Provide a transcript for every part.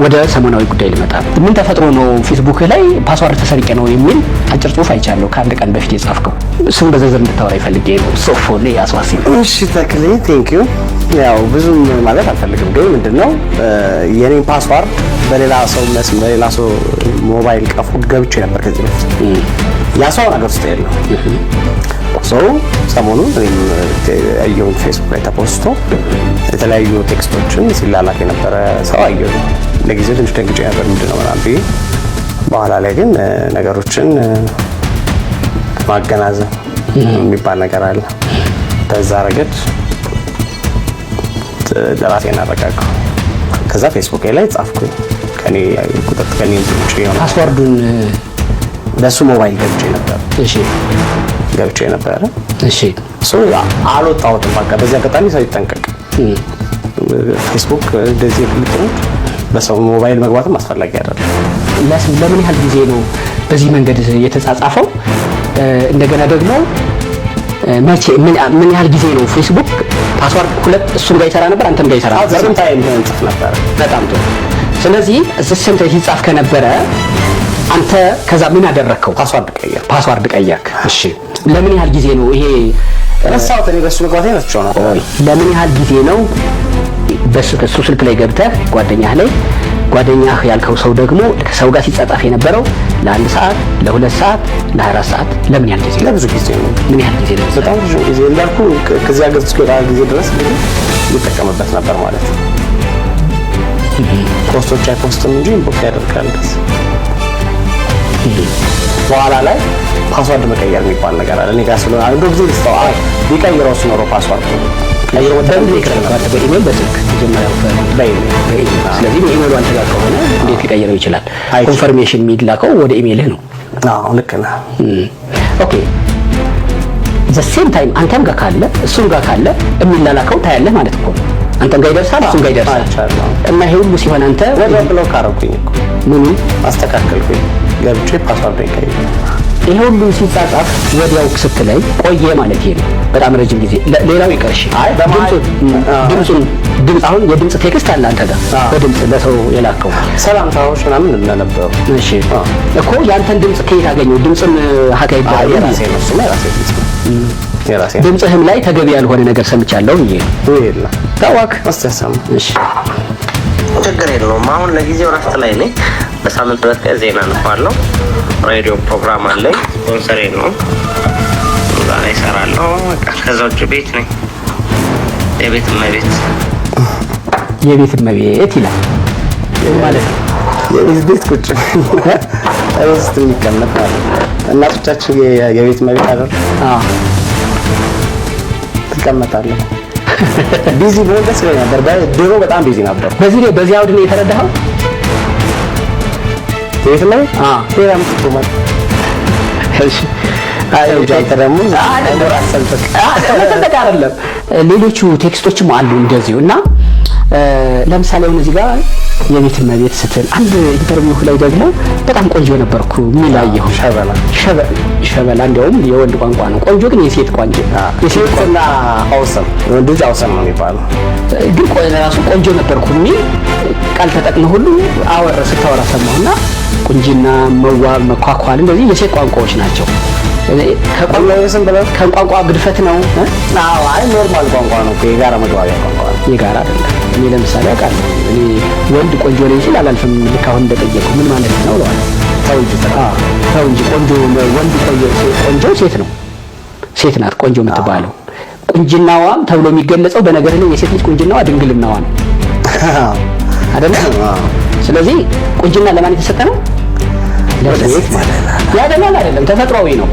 ወደ ሰሞናዊ ጉዳይ ልመጣ። ምን ተፈጥሮ ነው ፌስቡክ ላይ ፓስዋርድ ተሰርቄ ነው የሚል አጭር ጽሁፍ አይቻለሁ ከአንድ ቀን በፊት የጻፍከው። እሱን በዝርዝር እንድታወራ ይፈልጌ ነው። ሶፎን ያስዋሲ። እሺ ተክሌ ቴንክ ዩ። ያው ብዙም ማለት አልፈልግም፣ ግን ምንድነው የኔን ፓስዋርድ በሌላ ሰው መስም በሌላ ሰው ሞባይል ቀፎ ገብቼ ነበር ከዚህ በፊት። ያ ሰው ነገር ውስጥ የለው ሰው ሰሞኑን አየሁኝ ፌስቡክ ላይ ተፖስቶ የተለያዩ ቴክስቶችን ሲላላክ የነበረ ሰው አየሁ። ለጊዜው ትንሽ ደንግጬ ነበር ምንድነው ምናምን ብዬ። በኋላ ላይ ግን ነገሮችን ማገናዘብ የሚባል ነገር አለ። በዛ ረገድ ለራሴን አረጋጋሁ። ከዛ ፌስቡክ ላይ ጻፍኩኝ ከኔ ቁጥር ከኔ ውጪ የሆነ ፓስዋርዱን በሱ ሞባይል ገብቼ ነበር። እሺ ገብቼ ነበር። እሺ አልወጣሁትም። በቃ በዚህ አጋጣሚ ሰው ይጠንቀቅ። ፌስቡክ እንደዚህ ልጥሩት በሰው ሞባይል መግባትም አስፈላጊ አይደለም። ለምን ያህል ጊዜ ነው በዚህ መንገድ የተጻጻፈው? እንደገና ደግሞ መቼ ምን ያህል ጊዜ ነው ፌስቡክ ፓስዋርድ ሁለት እሱም ጋር ይሰራ ነበር አንተም ጋር ይሰራ ነበር? በጣም ታይም እንጽፍ ነበር። በጣም ጥሩ። ስለዚህ እሱም ሲጻፍ ከነበረ አንተ ከዛ ምን አደረከው? ፓስዋርድ ቀየርክ። እሺ ለምን ያህል ጊዜ ነው ይሄ ረሳሁት? እኔ በሱ መግባቴ ነጥቼው ነበር። ለምን ያህል ጊዜ ነው በሱ ስልክ ላይ ገብተህ ጓደኛህ ያልከው ሰው ደግሞ ከሰው ጋር ሲጻጻፍ የነበረው ለ1 ሰዓት ለ2 ሰዓት ለ24 ሰዓት ለምን ያህል ጊዜ? ለብዙ ጊዜ ነው። ምን ያህል ጊዜ ነው? በጣም ብዙ ጊዜ እንዳልኩ ከዚያ ገጽ እስከወጣ ጊዜ ድረስ እንግዲህ ይጠቀምበት ነበር ማለት ነው። ፖስቶች አይፖስትም እንጂ ኢንቦክስ ያደርጋል። በኋላ ላይ ፓስዋርድ መቀየር የሚባል ነገር አለ። እኔ ጋር ስለሆነ አንዱ ጊዜ ልስተዋል ቢቀይረው ኖሮ ፓስዋርድ ቀይሮ በኢሜል በስልክ መጀመሪያው በኢሜል። ስለዚህ በኢሜሉ አንተ ጋር ከሆነ እንዴት ሊቀይረው ይችላል? ኮንፈርሜሽን የሚላከው ወደ ኢሜልህ ነው። አዎ ልክ ነህ። ኦኬ ዘ ሴም ታይም አንተም ጋር ካለ እሱም ጋር ካለ የሚላላከው ታያለህ ማለት እኮ ነው። አንተም ጋር ይደርሳል እሱም ጋር ይደርሳል። እና ይሄ ሁሉ ሲሆን አንተ ወደ ብሎክ አደረኩኝ እኮ ምኑን አስተካከልኩኝ ገብቼ ፓስዋርድ ይቀይር። ይሄ ሁሉ ሲጻጻፍ ወዲያው ስትለይ ቆየ ማለት ነው። በጣም ረጅም ጊዜ ሌላው ይቀርሽ። አይ ድምጽ አሁን የድምጽ ቴክስት አለ አንተ ጋር በድምጽ ለሰው የላከው ሰላምታዎች ምናምን እንደነበሩ። እሺ እኮ ያንተን ድምጽ ከየት አገኘው? ድምጽን ሀካ ይባላል። የራሴ ነው እሱ የራሴ ድምጽህም ላይ ተገቢ ያልሆነ ነገር ሰምቻለሁ ብዬ የለም ታዋክ አስተሳሰም። እሺ ችግር የለውም። አሁን ለጊዜው ረፍት ላይ ነኝ። በሳምንት 2 ቀን ዜና እንፋለሁ። ሬዲዮ ፕሮግራም አለኝ። ስፖንሰሬ ነው። ዛሬ እሰራለሁ። በቃ ከዛ ውጭ ቤት ነኝ። የቤት እመቤት ይላል ማለት ነው። የቤት ቤት ቁጭ አይወስት የሚቀመጥ እናቶቻችን የቤት እመቤት አይደል? ትቀመጣለህ። ቢዚ ብሆን ደስ ይለኝ ነበር። ድሮ በጣም ቢዚ ነበር። በዚህ አውድ ነው የተረዳኸው? ቤት ላይ ሌላ ምትቆማል። እሺ ደግሞ አይደለም ሌሎቹ ቴክስቶችም አሉ እንደዚሁ። እና ለምሳሌ አሁን እዚህ ጋር የቤት እመቤት ስትል አንድ ኢንተርቪው ላይ ደግሞ በጣም ቆንጆ ነበርኩ የሚላየው ሸበላ እንዲያውም የወንድ ቋንቋ ነው። ቆንጆ ግን የሴት ቋንቋ የሴትና አውሰም ወንዶች አውሰም ነው የሚባለው። ግን ራሱ ቆንጆ ነበርኩ የሚል ቃል ተጠቅመ ሁሉ ስታወራ ሰማሁና ቁንጅና፣ መዋብ፣ መኳኳል እንደዚህ የሴት ቋንቋዎች ናቸው። ከቋንቋ ግድፈት ነው። አዎ አይ ኖርማል ቋንቋ ነው። የጋራ መግባቢያ ቋንቋ ነው። የጋራ አይደለም። እኔ ለምሳሌ አውቃለሁ። እኔ ወንድ ቆንጆ ነኝ ሲል አላልፍም። ልክ አሁን እንደጠየቁ ምን ማለት ነው ብለዋል። ተው እንጂ ቆንጆ ወንድ ቆንጆ ሴት ነው። ሴት ናት ቆንጆ የምትባለው። ቁንጅናዋም ተብሎ የሚገለጸው በነገር ላይ የሴት ልጅ ቁንጅናዋ ድንግልናዋ ነው አይደል? ስለዚህ ቁንጅና ለማን የተሰጠ ነው? ለሴት ማለት ነው። ያደላል አይደለም፣ ተፈጥሯዊ ነው።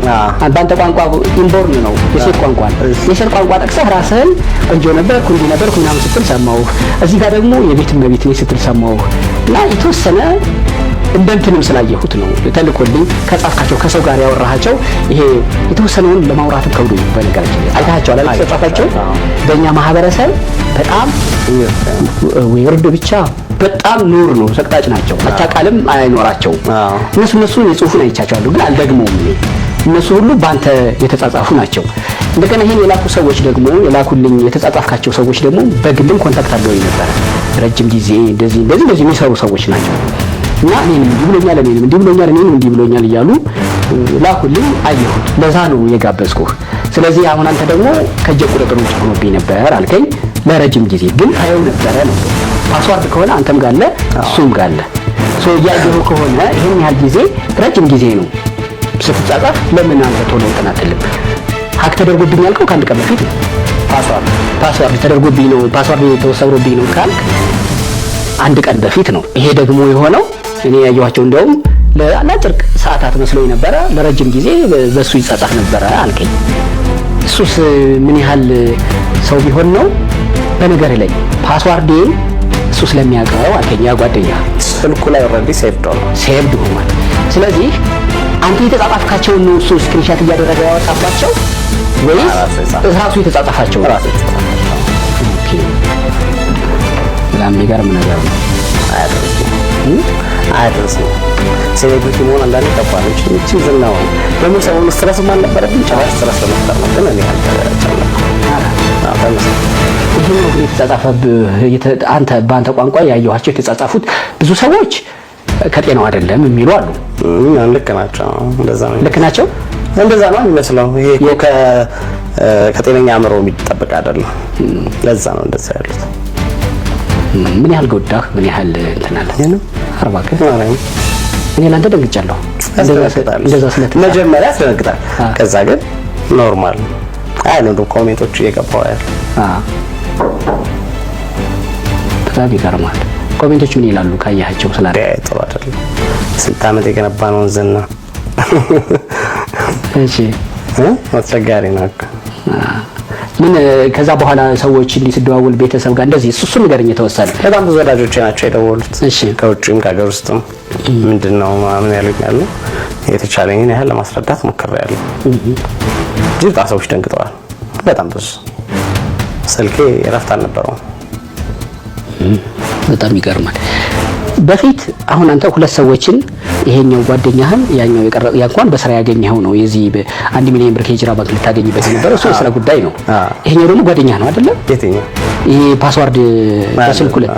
በአንተ ቋንቋ ኢንቦርን ነው፣ የሴት ቋንቋ ነው። የሴት ቋንቋ ጠቅሰህ ራስህን ቆንጆ ነበር ምናምን ስትል ሰማሁ። እዚህ ጋር ደግሞ የቤት እመቤት ነኝ ስትል ሰማሁ። እና የተወሰነ እንደንትንም ስላየሁት ነው ተልኮልኝ ከጻፍካቸው ከሰው ጋር ያወራሃቸው ይሄ የተወሰነውን ለማውራትም ከብዶ በነገራችን ላይ አይታቸዋል አይደል? ተጻፋቸው በእኛ ማህበረሰብ በጣም ወርድ ብቻ በጣም ኑር ነው፣ ሰቅጣጭ ናቸው። አቻቃልም አይኖራቸው። እነሱ የጽሁፉን አይቻቸዋለሁ ግን አልደግመውም። እነሱ ሁሉ ባንተ የተጻጻፉ ናቸው። እንደገና ይሄን የላኩ ሰዎች ደግሞ የላኩልኝ የተጻጻፍካቸው ሰዎች ደግሞ በግልም ኮንታክት አድርገውኝ ነበር። ረጅም ጊዜ እንደዚህ የሚሰሩ ሰዎች ናቸው እና እኔንም እንዲህ ብሎኛል፣ እኔንም እንዲህ ብሎኛል፣ እኔንም እንዲህ ብሎኛል እያሉ ላኩልኝ። አየሁት። ለዛ ነው የጋበዝኩህ። ስለዚህ አሁን አንተ ደግሞ ከእጄ ቁጥጥር ውጭ ሆኖብኝ ነበር አልከኝ። ለረጅም ጊዜ ግን ታየው ነበረ ነው። ፓስዋርድ ከሆነ አንተም ጋር አለ እሱም ጋር አለ። ያየኸው ከሆነ ይሄን ያህል ጊዜ ረጅም ጊዜ ነው ስትጻጻፍ። ለምን አንተ ቶሎ እንትን አትልም? ሀክ ተደርጎብኝ ያልከው ከአንድ ቀን በፊት ፓስዋርድ ተደርጎብኝ ነው ፓስዋርድ ተሰብሮብኝ ነው ካልክ አንድ ቀን በፊት ነው። ይሄ ደግሞ የሆነው እኔ ያየኋቸው እንደውም ለአጭር ሰዓታት መስሎኝ ነበረ። ለረጅም ጊዜ በሱ ይጻጻፍ ነበረ አልከኝ። እሱስ ምን ያህል ሰው ቢሆን ነው? በነገር ላይ ፓስዋርዴን እሱ ስለሚያውቀው አልከኝ። ያ ጓደኛ ስልኩ ላይ ኦልሬዲ ሴቭድ ሆኗል። ስለዚህ አንተ የተጻጻፍካቸውን ነው እሱ ስክሪንሻት እያደረገ ያወጣባቸው ወይስ ራሱ የተጻጻፋቸው? ኦኬ፣ በጣም የሚገርም ነገር ነው። አያደርስም። ሴሌብሪቲ መሆን አንዳንዴ ከባድ ነው። እቺ ዝናው ደግሞ ሰሞኑን ስትረስ ማን ነበረብኝ? ጭራሽ ስትረስ ለመፍጠር ነው። ግን እኔ ይሄ ነው የተጻጻፈብህ። አንተ በአንተ ቋንቋ ያየኋቸው የተጻጻፉት ብዙ ሰዎች ከጤናው አይደለም የሚሉ አሉ። ልክ ናቸው። እንደዛ ነው። ልክ ናቸው። እንደዛ ነው የሚመስለው። ይሄ እኮ ከጤነኛ አእምሮ የሚጠበቅ አይደለም። ለዛ ነው እንደዛ ያሉት። ምን ያህል ጎዳህ? ምን ያህል እንትን አለ? አርባከ እኔ ላንተ ደንግጫለሁ። እንደዛ ስለተጣ መጀመሪያ ያስደነግጣል። ከዛ ግን ኖርማል አይ ነው ኮሜንቶች እየገባው ያለ በጣም ይገርማል። ኮሜንቶች ምን ይላሉ ካያቸው? ስላለ ጥሩ አይደለም። ስንት ዓመት የገነባነውን ዝና እሺ አስቸጋሪ ነው። ምን ከዛ በኋላ ሰዎች እንዲህ ሲደዋወል ቤተሰብ ጋር እንደዚህ እሱ ንገረኝ። የተወሰነ በጣም ብዙ ወዳጆቼ ናቸው የደወሉት። እሺ ከውጭም ከሀገር ውስጥም ምንድነው ምን ያሉኝ ያሉ የተቻለኝን ያህል ለማስረዳት ሞክሬያለሁ። ጅብጣ ሰዎች ደንግጠዋል። በጣም ብዙ ስልኬ እረፍት አልነበረውም። በጣም ይገርማል። በፊት አሁን አንተ ሁለት ሰዎችን ይሄኛው ጓደኛህን ያኛው ያንኳን በስራ ያገኘኸው ነው። የዚህ በ1 ሚሊዮን ብር ከሂጅራ ባንክ ልታገኝበት የነበረው እሱ የስራ ጉዳይ ነው። ይሄኛው ደግሞ ጓደኛህ ነው አይደለ? የትኛው? ይሄ ፓስዋርድ በስልኩ ላይ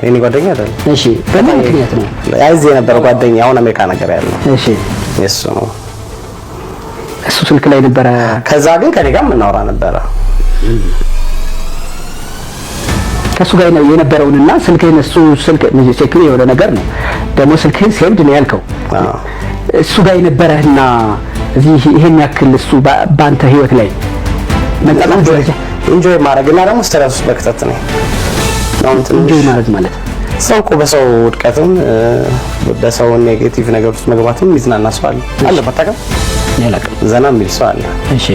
የኔ ጓደኛ አይደል? እሺ። በምን ምክንያት ነው? ያዚህ የነበረው ጓደኛ አሁን አሜሪካ ነገር ያለው። እሺ። እሱ ነው። እሱ ስልክ ላይ ነበረ። ከዛ ግን ከኔ ጋር የምናወራ ነበረ። ከሱ ጋር የነበረውንና ስልክህን እሱ ስልክ ሴኩሪቲ የሆነ ነገር ነው ደግሞ ስልክህን ሴቭድ ነው ያልከው። እሱ ጋር የነበረህና እዚህ ይሄን ያክል እሱ ባንተ ህይወት ላይ መጣጣም ኢንጆይ ማድረግና ደግሞ ስትረስ በክተት ነው። ኢንጆይ ማድረግ ማለት ሰው እኮ በሰው ውድቀትም በሰው ኔጌቲቭ ነገር ውስጥ መግባትም የሚዝናና ሰው አለ በታቀም ያላቀም ዘና የሚል ሰው አለ። እሺ።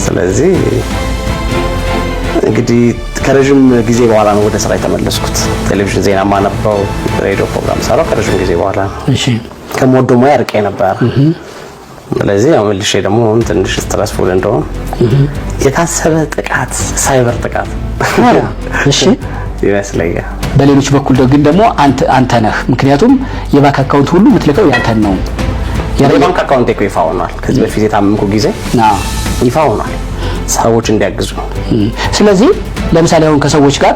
ስለዚህ እንግዲህ ከረጅም ጊዜ በኋላ ነው ወደ ስራ የተመለስኩት። ቴሌቪዥን ዜና ማነበው ሬዲዮ ፕሮግራም ሰራው ከረጅም ጊዜ በኋላ። እሺ። ከሞዶ ሙያ ርቄ ነበር። ስለዚህ ያው መልሼ ደግሞ ትንሽ ስትረስፉል እንደሆነ የታሰበ ጥቃት ሳይበር ጥቃት እሺ ይመስለኛል። በሌሎች በኩል ደግሞ አንተ ነህ። ምክንያቱም የባንክ አካውንት ሁሉ የምትልከው ያንተን ነው። የባንክ አካውንት እኮ ይፋ ሆኗል። ከዚህ በፊት የታመምኩ ጊዜ ይፋ ሆኗል ሰዎች እንዲያግዙ። ስለዚህ ለምሳሌ አሁን ከሰዎች ጋር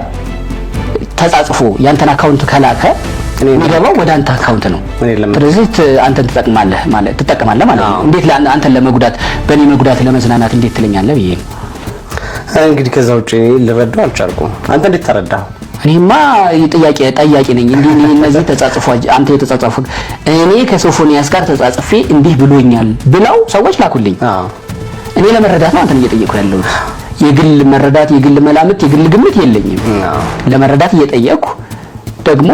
ተጻጽፎ ያንተን አካውንት ከላከ የሚገባው ወደ አንተ አካውንት ነው። ስለዚህ አንተን ትጠቀማለህ ማለት ነው። እንዴት አንተን ለመጉዳት በኔ መጉዳት ለመዝናናት እንዴት ትለኛለህ ብዬ እንግዲህ ከዛ ውጪ ልረዳው አልቻልኩም። አንተ እንዴት ተረዳህ? እኔማ ጠያቂ ነኝ። እንዴ እነዚህ ተጻጽፎ አንተ የተጻጻፉ እኔ ከሶፎኒያስ ጋር ተጻጽፌ እንዲህ ብሎኛል ብለው ሰዎች ላኩልኝ። እኔ ለመረዳት ነው አንተን እየጠየቅኩ ያለሁት። የግል መረዳት፣ የግል መላምት፣ የግል ግምት የለኝም። ለመረዳት እየጠየቅኩ ደግሞ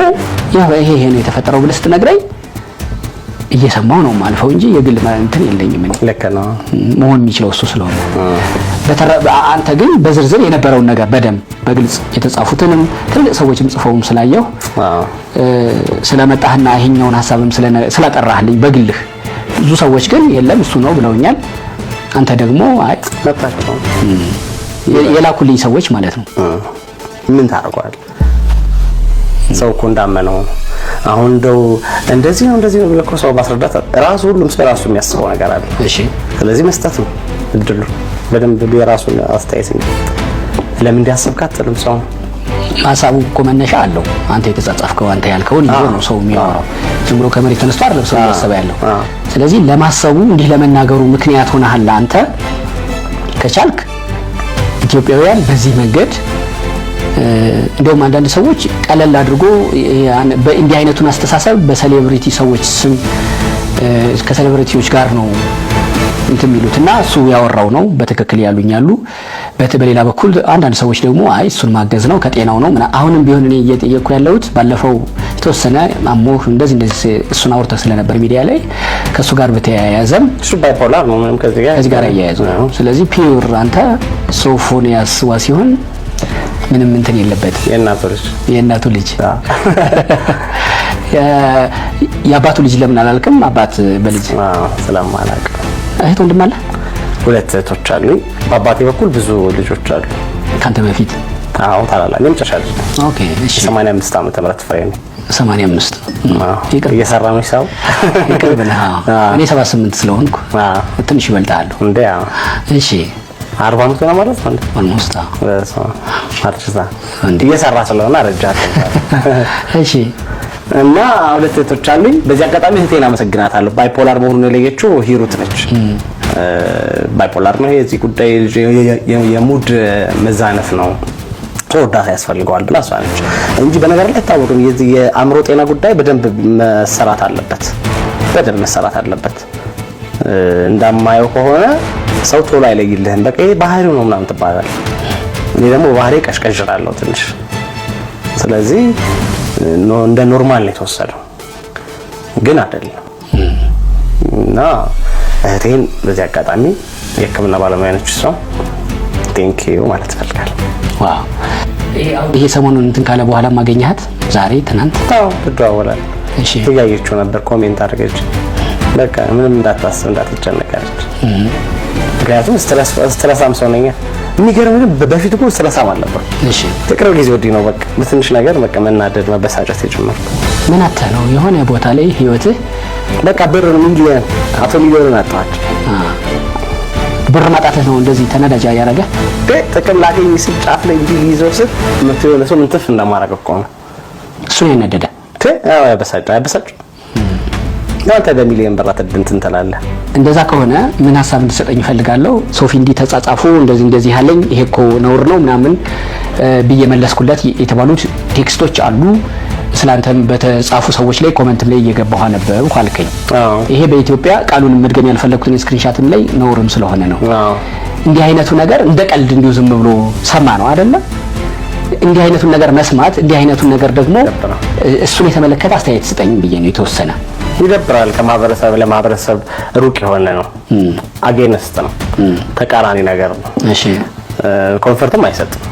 ይሄ ነው የተፈጠረው ብለህ ስትነግረኝ እየሰማው ነው ማልፈው እንጂ የግል እንትን የለኝም። ልክ ነው መሆን የሚችለው እሱ ስለሆነ አንተ ግን በዝርዝር የነበረውን ነገር በደንብ በግልጽ የተጻፉትንም ትልቅ ሰዎችም ጽፈውም ስላየው ስለመጣህና ይሄኛውን ሐሳብም ስለጠራህልኝ በግልህ ብዙ ሰዎች ግን የለም እሱ ነው ብለውኛል። አንተ ደግሞ አይ መጣቸው የላኩልኝ ሰዎች ማለት ነው። ምን ታርጓል? ሰው እኮ እንዳመነው አሁን እንደዚህ ነው ብለህ እኮ ሰው ማስረዳት ራሱ ሁሉም ሰው ራሱ የሚያስበው ነገር አለ። እሺ ስለዚህ መስጠት ነው እድሉ በደንብ የራሱን አስተያየት ነው። ለምን እንዲያስብክ አትልም ሰው ሀሳቡ እኮ መነሻ አለው። አንተ የተጻጻፍከው አንተ ያልከውን ይዞ ነው ሰው የሚያወራው። ዝም ብሎ ከመሬት ተነስቶ አይደለም ሰው እያሰበ ያለው። ስለዚህ ለማሰቡ እንዲህ ለመናገሩ ምክንያት ሆነሃል አንተ። ከቻልክ ኢትዮጵያውያን በዚህ መንገድ እንደውም አንዳንድ ሰዎች ቀለል አድርጎ በእንዲህ አይነቱን አስተሳሰብ በሴሌብሪቲ ሰዎች ስም ከሴሌብሪቲዎች ጋር ነው እንትን የሚሉትና እሱ ያወራው ነው በትክክል ያሉኛሉ። በሌላ በኩል አንዳንድ ሰዎች ደግሞ አይ እሱን ማገዝ ነው ከጤናው ነው አሁንም ቢሆን እኔ እየጠየቅኩ ያለሁት ባለፈው የተወሰነ አሞህ እንደዚህ እሱን አውርተህ ስለነበር ሚዲያ ላይ ከሱ ጋር በተያያዘም እሱ ባይፖላር ነው ምንም ከዚህ ጋር ያያያዙ ነው። ስለዚህ ፒውር አንተ ሶፎንያስ ሲሆን ምንም እንትን የለበት የእናቱ ልጅ የአባቱ ልጅ ለምን አላልክም? አባት በልጅ ስለማላውቅ እህት ወንድም አለ? 2 እህቶች አሉኝ። በአባቴ በኩል ብዙ ልጆች አሉ ካንተ በፊት? አዎ ታላላቅ የመጨረሻ ልጅ ነው። ኦኬ እሺ 85 ዓመተ ምህረት ፍሬ ነው። 85 እየሰራ ነው ሰው ይቀርብና እኔ 78 ስለሆንኩ ትንሽ ይበልጣል እንዴ? እሺ 40 ዓመት ነው ማለት ነው ኦልሞስት አርጅታ እየሰራ ስለሆነ አረጃት። እሺ እና 2 እህቶች አሉኝ። በዚህ አጋጣሚ እህቴን አመሰግናታለሁ። ባይፖላር መሆኑን የለየችው ሂሩት ነች። ባይፖላር ነው የዚህ ጉዳይ የሙድ መዛነፍ ነው እርዳታ ያስፈልገዋል ብላ እሷ ነች እንጂ በነገር ላይ አይታወቅም። የዚህ የአእምሮ ጤና ጉዳይ በደንብ መሰራት አለበት። እንዳማየው ከሆነ ሰው ቶሎ አይለይልህም። በቃ ይሄ ባህሪው ነው ምናምን ትባላለህ። እኔ ደግሞ ባህሪ ቀሽቀሽራለሁ ትንሽ። ስለዚህ እንደ ኖርማል ነው የተወሰደው ግን አይደለም። እና እህቴን በዚህ አጋጣሚ የሕክምና ባለሙያ ነች እሷ ቴንክ ዩ ማለት ፈልጋለሁ። ዋው ይሄ ሰሞኑን እንትን ካለ በኋላ ማገኘሃት ዛሬ ትናንት? አዎ ትደዋወላል። እሺ እያየችው ነበር ኮሜንት አድርገች። በቃ ምንም እንዳታስብ እንዳትጨነቃለች። ምክንያቱም ስትረሳም ሰው ነኝ። የሚገርም ግን በፊት እኮ ስትረሳም አልነበር። እሺ ከቅርብ ጊዜ ወዲህ ነው በቃ በትንሽ ነገር በቃ መናደድ መበሳጨት የጀመርኩት። ምን አተህ ነው የሆነ ቦታ ላይ ህይወትህ በቃ ብር ሚሊዮን አቶ ሚሊዮን አጣች። ብር ማጣትህ ነው እንደዚህ ተናዳጅ ያደረገ? ጥቅም ላገኝ ሲል ጫፍ ላይ እንዲህ ይዘው ስል የሆነ ሰው ምንትፍ እንደማደርግ እኮ ነው እሱ ያነደደ። አዎ ያበሳጭ አንተ በሚሊዮን ብር እንትን ትላለህ። እንደዛ ከሆነ ምን ሀሳብ እንድትሰጠኝ እፈልጋለሁ። ሶፊ እንዲህ ተጻጻፉ እንደዚህ ያለኝ ይሄ እኮ ነውር ነው ምናምን ብዬ መለስኩለት የተባሉት ቴክስቶች አሉ። ስላንተም በተጻፉ ሰዎች ላይ ኮሜንትም ላይ እየገባሁ አነበብኩ አልከኝ። ይሄ በኢትዮጵያ ቃሉን መድገም ያልፈለኩትን ስክሪንሻትም ላይ ነውርም ስለሆነ ነው። እንዲህ አይነቱ ነገር እንደ ቀልድ እንዲሁ ዝም ብሎ ሰማ ነው አይደለ? እንዲህ አይነቱን ነገር መስማት እንዲህ አይነቱን ነገር ደግሞ እሱን የተመለከተ አስተያየት ስጠኝ ብዬ ነው የተወሰነ ይደብራል። ከማህበረሰብ ለማህበረሰብ ሩቅ የሆነ ነው። አጌንስት ነው። ተቃራኒ ነገር ነው። እሺ ኮንፈርትም አይሰጥም።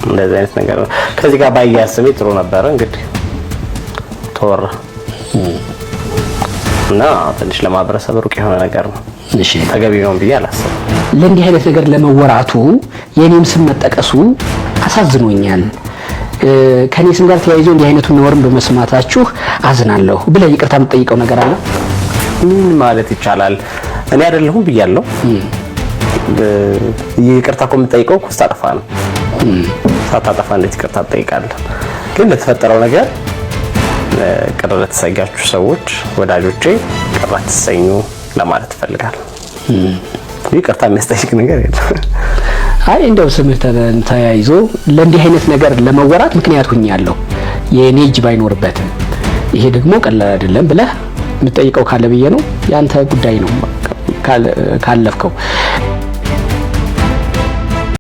እንደዚህ አይነት ነገር ነው። ከዚህ ጋር ባያስብ ጥሩ ነበር። እንግዲህ ተወራ እና ትንሽ ለማህበረሰብ ሩቅ የሆነ ነገር ነው። እሺ ተገቢ ነው ብዬ አላስብም። ለእንዲህ አይነት ነገር ለመወራቱ የኔም ስም መጠቀሱ አሳዝኖኛል። ከኔ ስም ጋር ተያይዞ እንዲህ አይነቱን ነውርም በመስማታችሁ አዝናለሁ ብለህ ይቅርታ የምትጠይቀው ነገር አለ? ምን ማለት ይቻላል? እኔ አይደለሁም ብያለሁ። ይቅርታ እኮ የምትጠይቀው እኮ ስታጠፋ ነው። ሳታጠፋ እንዴት ይቅርታ ትጠይቃለህ? ግን ለተፈጠረው ነገር ቅር ለተሰኛችሁ ሰዎች ወዳጆቼ ቅር አትሰኙ ለማለት እፈልጋለሁ። ይቅርታ የሚያስጠይቅ ነገር የለም። አይ እንደው ስምህ ተያይዞ ለእንዲህ አይነት ነገር ለመወራት ምክንያት ሆኛለሁ የኔ እጅ ባይኖርበትም ይሄ ደግሞ ቀላል አይደለም ብለህ የምትጠይቀው ካለ ብዬ ነው። ያንተ ጉዳይ ነው ካለፍከው።